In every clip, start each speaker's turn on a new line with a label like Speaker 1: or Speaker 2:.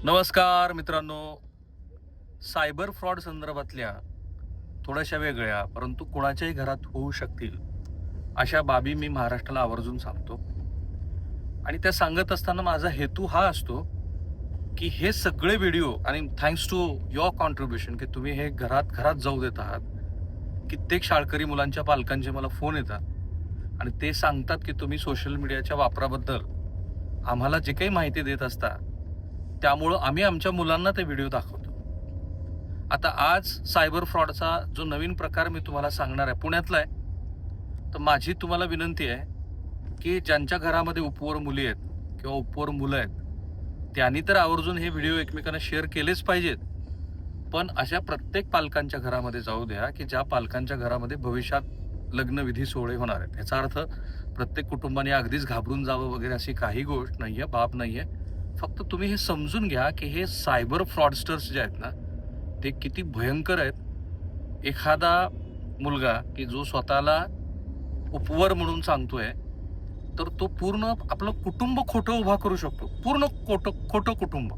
Speaker 1: नमस्कार मित्रांनो. Cyber fraud संदर्भातल्या थोड्याशा वेगळ्या परंतु कोणाच्याही घरात होऊ शकतील अशा बाबी मी महाराष्ट्राला आवर्जून सांगतो. आणि त्या सांगत असताना माझा हेतू हा असतो की हे सगळे व्हिडिओ आणि थँक्स टू युअर कॉन्ट्रीब्युशन की तुम्ही हे घरात घरात जाऊ देत आहात. कित्येक शाळकरी मुलांच्या पालकांचे मला फोन येतात आणि ते सांगतात की तुम्ही सोशल मीडियाच्या वापराबद्दल आम्हाला जे काही माहिती देत असता त्यामुळं आम्ही आमच्या मुलांना ते व्हिडिओ दाखवतो. आता आज सायबर फ्रॉडचा जो नवीन प्रकार मी तुम्हाला सांगणार आहे पुण्यातला आहे. तर माझी तुम्हाला विनंती आहे की ज्यांच्या घरामध्ये उपवर मुली आहेत किंवा उपवर मुलं आहेत त्यांनी तर आवर्जून हे व्हिडिओ एकमेकांना शेअर केलेच पाहिजेत. पण अशा प्रत्येक पालकांच्या घरामध्ये जाऊ द्या की ज्या पालकांच्या घरामध्ये भविष्यात लग्नविधी सोहळे होणार आहेत. याचा अर्थ प्रत्येक कुटुंबाने अगदीच घाबरून जावं वगैरे अशी काही गोष्ट नाहीये, बाब नाहीये. फक्त तुम्ही हे समजून घ्या की हे सायबर फ्रॉडस्टर्स जे आहेत ना ते किती भयंकर आहेत. एखादा मुलगा की जो स्वतःला उपवर म्हणून सांगतोय तर तो पूर्ण आपलं कुटुंब खोटं उभा करू शकतो, पूर्ण खोटं कुटुंब.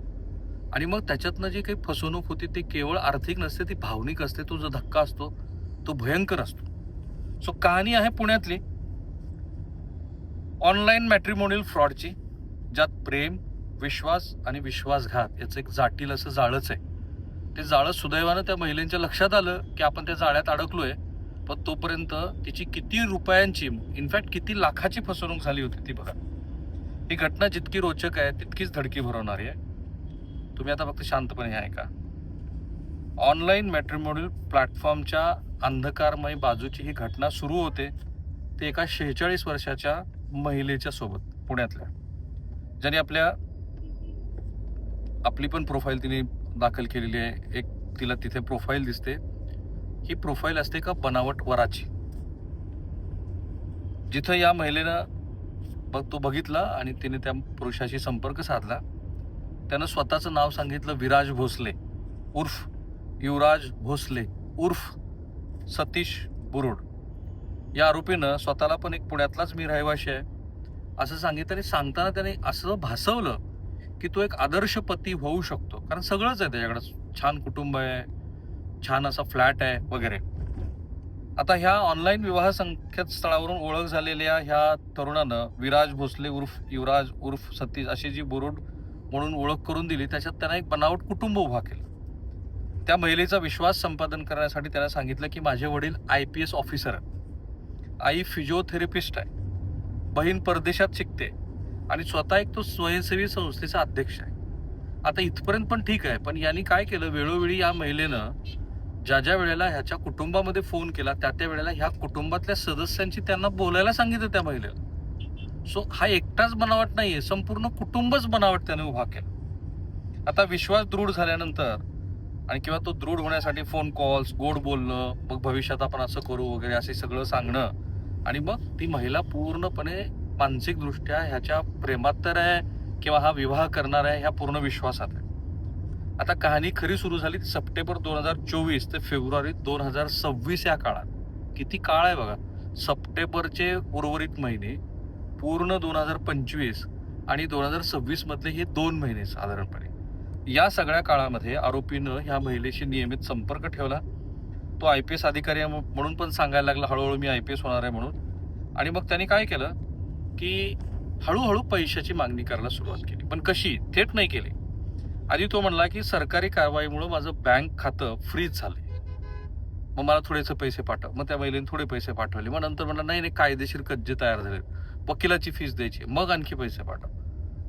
Speaker 1: आणि मग त्याच्यातनं जी काही फसवणूक होती ती केवळ आर्थिक नसते, ती भावनिक असते. तो जो धक्का असतो तो भयंकर असतो. सो कहाणी आहे पुण्यातली ऑनलाईन मॅट्रिमोनियल फ्रॉडची, ज्यात प्रेम, विश्वास आणि विश्वासघात याचं एक जाटील असं जाळंच आहे. ते जाळं सुदैवानं त्या महिलेच्या लक्षात आलं की आपण त्या जाळ्यात अडकलोय. पण तोपर्यंत तिची किती रुपयांची, इनफॅक्ट किती लाखाची फसवणूक झाली होती ती बघा. ही घटना जितकी रोचक आहे तितकीच धडकी भरवणारी आहे. तुम्ही आता फक्त शांतपणे ऐका. ऑनलाईन मॅट्रिमोनियल प्लॅटफॉर्मच्या अंधकारमय बाजूची ही घटना सुरू होते. ते एका 46 वर्षाच्या महिलेच्या सोबत पुण्यातल्या, ज्याने आपली पण प्रोफाईल तिने दाखल केलेली आहे. एक तिला तिथे प्रोफाईल दिसते. ही प्रोफाईल असते का बनावट वराची. जिथं या महिलेनं तो बघितला आणि तिने त्या पुरुषाशी संपर्क साधला. त्यानं स्वतःचं नाव सांगितलं विराज भोसले उर्फ युवराज भोसले उर्फ सतीश बुरुड. या आरोपीनं स्वतःला पण एक पुण्यातलाच मी रहिवाशी आहे असं सांगितलं. आणि सांगताना त्याने असं भासवलं की तो एक आदर्श पती होऊ शकतो, कारण सगळंच आहे त्याच्याकडं. छान कुटुंब आहे, छान असा फ्लॅट आहे वगैरे. आता ह्या ऑनलाईन विवाह संकेतस्थळावरून ओळख झालेल्या ह्या तरुणानं विराज भोसले उर्फ युवराज उर्फ सतीश अशी जी बुरुड म्हणून ओळख करून दिली, त्याच्यात त्यांना एक बनावट कुटुंब उभा केलं. त्या महिलेचा विश्वास संपादन करण्यासाठी त्याला सांगितलं की माझे वडील IPS ऑफिसर आहेत, आई फिजिओथेरपिस्ट आहे, बहीण परदेशात शिकते आणि स्वतः एक तो स्वयंसेवी संस्थेचा अध्यक्ष आहे. आता इथपर्यंत पण ठीक आहे. पण यांनी काय केलं, वेळोवेळी या महिलेनं ज्या वेळेला ह्याच्या कुटुंबामध्ये फोन केला त्या वेळेला ह्या कुटुंबातल्या सदस्यांची त्यांना बोलायला सांगितलं त्या महिलेला. सो हा एकटाच बनावट नाहीये, संपूर्ण कुटुंबच बनावट त्याने उभा केला. आता विश्वास दृढ झाल्यानंतर आणि किंवा तो दृढ होण्यासाठी फोन कॉल्स, गोड बोलणं, मग भविष्यात आपण असं करू वगैरे असे सगळं सांगणं. आणि मग ती महिला पूर्णपणे मानसिकदृष्ट्या ह्याच्या प्रेमात तर आहे किंवा हा विवाह करणार आहे ह्या पूर्ण विश्वासात आहे. आता कहाणी खरी सुरू झाली सप्टेंबर 2024 ते फेब्रुवारी 2026 या काळात. किती काळ आहे बघा. सप्टेंबरचे उर्वरित महिने, पूर्ण 2025 आणि 2026 मधले हे 2 महिने साधारणपणे. या सगळ्या काळामध्ये आरोपीनं ह्या महिलेशी नियमित संपर्क ठेवला. तो IPS अधिकारी म्हणून पण सांगायला लागला हळूहळू मी IPS होणार आहे म्हणून. आणि मग त्याने काय केलं की हळूहळू पैशाची मागणी करायला सुरुवात केली. पण कशी, थेट नाही केली. आधी तो म्हणला की सरकारी कारवाईमुळे माझं बँक खातं फ्रीज झालंय, मग मला थोडेसे पैसे पाठव. मग त्या महिलेने थोडे पैसे पाठवले. मग नंतर म्हणला नाही कायदेशीर कज्जे तयार झाले, वकिलाची फीस द्यायची, मग आणखी पैसे पाठव.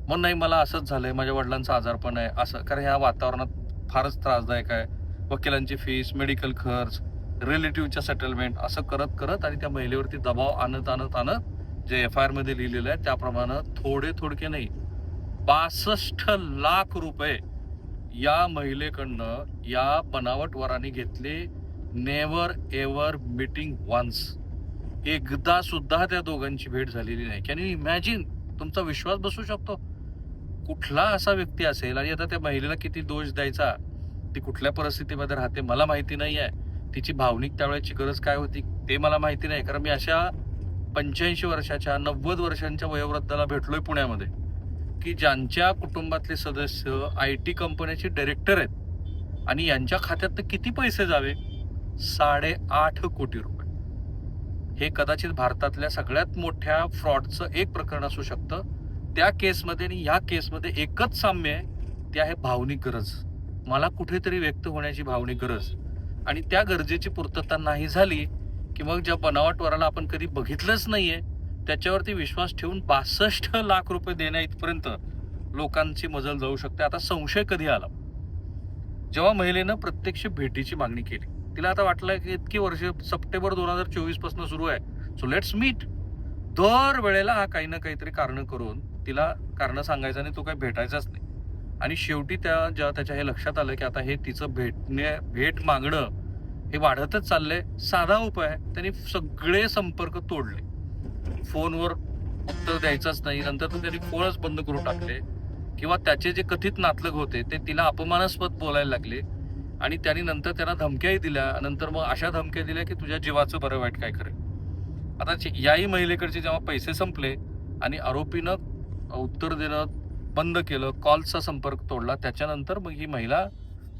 Speaker 1: मग नाही मला असंच झालंय, माझ्या वडिलांचा आजारपण आहे असं, कारण ह्या वातावरणात फारच त्रासदायक आहे, वकिलांची फीस, मेडिकल खर्च, रिलेटिव्हच्या सेटलमेंट, असं करत करत आणि त्या महिलेवरती दबाव आणत जे FIR मध्ये लिहिलेलं आहे त्याप्रमाणे थोडके नाही 62 लाख रुपये या महिलेकडनं या बनावट वराने घेतले. Never ever meeting once. एकदा सुद्धा त्या दोघांची भेट झालेली नाही. Can you imagine? तुमचा विश्वास बसू शकतो? कुठला असा व्यक्ती असेल? आणि आता त्या महिलेला किती दोष द्यायचा, ती कुठल्या परिस्थितीमध्ये राहते मला माहिती नाही आहे, तिची भावनिक त्यावेळेची गरज काय होती ते मला माहिती नाही. कारण मी अशा 85 वर्षाच्या 90 वर्षांच्या वयोवृद्धाला भेटलोय पुण्यामध्ये की ज्यांच्या कुटुंबातले सदस्य IT कंपन्याचे डायरेक्टर आहेत आणि यांच्या खात्यात किती पैसे जावे? 8.5 कोटी रुपये. हे कदाचित भारतातल्या सगळ्यात मोठ्या फ्रॉडचं एक प्रकरण असू शकतं. त्या केसमध्ये आणि ह्या केसमध्ये एकच साम्य आहे, ते आहे भावनिक गरज. मला कुठेतरी व्यक्त होण्याची भावनिक गरज, आणि त्या गरजेची पूर्तता नाही झाली की मग ज्या बनावटवाराला आपण कधी बघितलंच नाहीये त्याच्यावरती विश्वास ठेवून 62 लाख रुपये देण्या इथपर्यंत लोकांची मजल जाऊ शकते. आता संशय कधी आला? जेव्हा महिलेनं प्रत्यक्ष भेटीची मागणी केली. तिला आता वाटलं की इतकी वर्ष, सप्टेंबर 2024 पासून सुरू आहे, सो लेट्स मीट. दर वेळेला हा काही ना काहीतरी कारण करून तिला कारण सांगायचं आणि तो काही भेटायचाच नाही. आणि शेवटी जेव्हा त्याच्या हे लक्षात आलं की आता हे तिचं भेट मागणं हे वाढतच चाललंय, साधा उपाय, त्यांनी सगळे संपर्क तोडले. फोनवर उत्तर द्यायचंच नाही, नंतर तर त्यांनी फोनच बंद करून टाकले, किंवा त्याचे जे कथित नातलग होते ते तिला अपमानास्पद बोलायला लागले, आणि त्यांनी नंतर त्यांना धमक्याही दिल्या. नंतर मग अशा धमक्या दिल्या की तुझ्या जीवाचं बरं वाईट काय करेल. आता याही महिलेकडचे जेव्हा पैसे संपले आणि आरोपीनं उत्तर देणं बंद केलं, कॉलचा संपर्क तोडला, त्याच्यानंतर मग ही महिला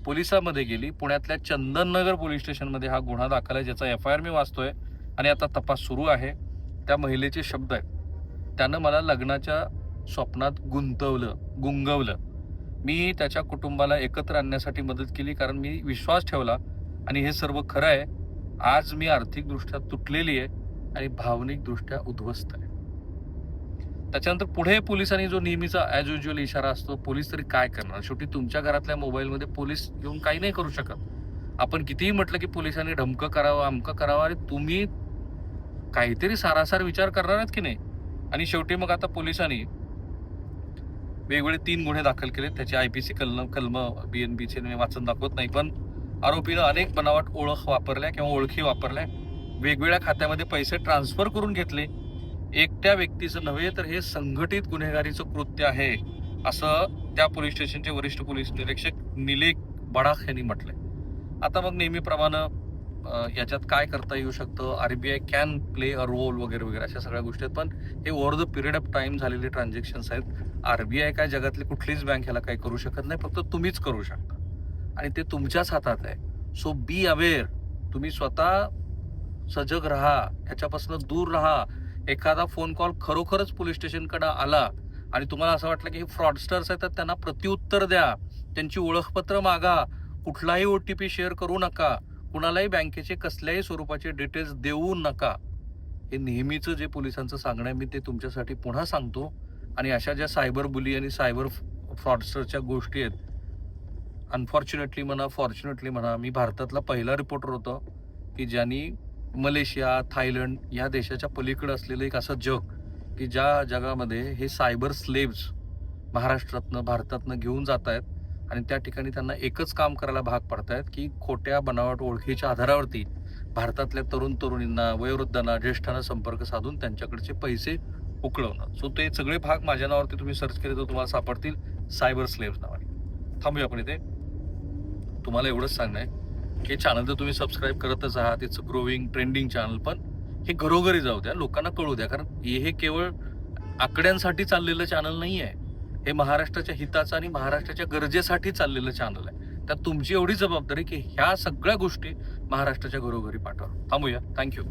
Speaker 1: पोलिसांमध्ये गेली. पुण्यातल्या चंदननगर पोलीस स्टेशनमध्ये हा गुन्हा दाखल आहे, ज्याचा FIR मी वाचतोय आणि आता तपास सुरू आहे. त्या महिलेचे शब्द आहेत, त्यानं मला लग्नाच्या स्वप्नात गुंगवलं. मी त्याच्या कुटुंबाला एकत्र आणण्यासाठी मदत केली, कारण मी विश्वास ठेवला आणि हे सर्व खरं आहे. आज मी आर्थिकदृष्ट्या तुटलेली आहे आणि भावनिकदृष्ट्या उद्ध्वस्त आहे. त्याच्यानंतर पुढे पोलिसांनी जो नेहमीचा ॲज युज्युअल इशारा असतो, पोलीस तरी काय करणार? शेवटी तुमच्या घरातल्या मोबाईलमध्ये पोलीस येऊन काही नाही करू शकत. आपण कितीही म्हटलं की पोलिसांनी ढमकं करावं, अमकं करावं, अरे तुम्ही काहीतरी सारासार विचार करणार आहात की नाही? आणि शेवटी मग आता पोलिसांनी वेगवेगळे 3 गुन्हे दाखल केले. त्याचे IPC कलम BNBचे मी वाचन दाखवत नाही, पण आरोपीनं अनेक बनावट ओळख वापरल्या किंवा ओळखी वापरल्या, वेगवेगळ्या खात्यामध्ये पैसे ट्रान्सफर करून घेतले. एकट्या व्यक्तीचं नव्हे, तर हे संघटित गुन्हेगारीचं कृत्य आहे, असं त्या पोलीस स्टेशनचे वरिष्ठ पोलीस निरीक्षक निलेश बडाख यांनी म्हटलंय. आता मग नेहमीप्रमाणे याच्यात काय करता येऊ शकतं, RBI can play a role वगैरे वगैरे अशा सगळ्या गोष्टी आहेत, पण हे over the period of time झालेले ट्रान्झॅक्शन्स आहेत. RBI काय जगातली कुठलीच बँक ह्याला काही करू शकत नाही, फक्त तुम्हीच करू शकता, आणि ते तुमच्याच हातात आहे. So be aware. तुम्ही स्वतः सजग राहा, ह्याच्यापासून दूर राहा. एखादा फोन कॉल खरोखरच पोलीस स्टेशनकडे आला आणि तुम्हाला असं वाटलं की हे फ्रॉडस्टर्स आहेत, तर त्यांना प्रत्युत्तर द्या, त्यांची ओळखपत्र मागा, कुठलाही OTP शेअर करू नका, कुणालाही बँकेचे कसल्याही स्वरूपाचे डिटेल्स देऊ नका. हे नेहमीचं जे पोलिसांचं सांगणं आहे, मी ते तुमच्यासाठी पुन्हा सांगतो. आणि अशा ज्या सायबर बुली आणि सायबर फ्रॉडस्टरच्या गोष्टी आहेत, अनफॉर्च्युनेटली म्हणा, फॉर्च्युनेटली म्हणा, मी भारतातला पहिला रिपोर्टर होतो की ज्यांनी मलेशिया, थायलंड या देशाच्या पलीकडे असलेलं एक असं जग, की ज्या जगामध्ये हे सायबर स्लेव्स महाराष्ट्रातनं, भारतातनं घेऊन जात आहेत, आणि त्या ठिकाणी त्यांना एकच काम करायला भाग पडतायत की खोट्या बनावट ओळखीच्या आधारावरती भारतातल्या तरुणींना, वयोवृद्धांना, ज्येष्ठांना संपर्क साधून त्यांच्याकडचे पैसे उकळवणं. सो ते सगळे भाग माझ्या नावावरती तुम्ही सर्च केले तर तुम्हाला सापडतील, सायबर स्लेव्स नावाने. थांबूया आपण इथे. तुम्हाला एवढंच सांगणं आहे हे चॅनल तर तुम्ही सबस्क्राईब करतच आहात, इट्स ग्रोविंग ट्रेंडिंग चॅनल, पण हे घरोघरी जाऊ द्या, लोकांना कळू द्या, कारण हे केवळ आकड्यांसाठी चाललेलं चॅनल नाही आहे, हे महाराष्ट्राच्या हिताचं आणि महाराष्ट्राच्या गरजेसाठी चाललेलं चॅनल आहे. त्यात तुमची एवढी जबाबदारी की ह्या सगळ्या गोष्टी महाराष्ट्राच्या घरोघरी पाठवा. थांबूया. थँक्यू.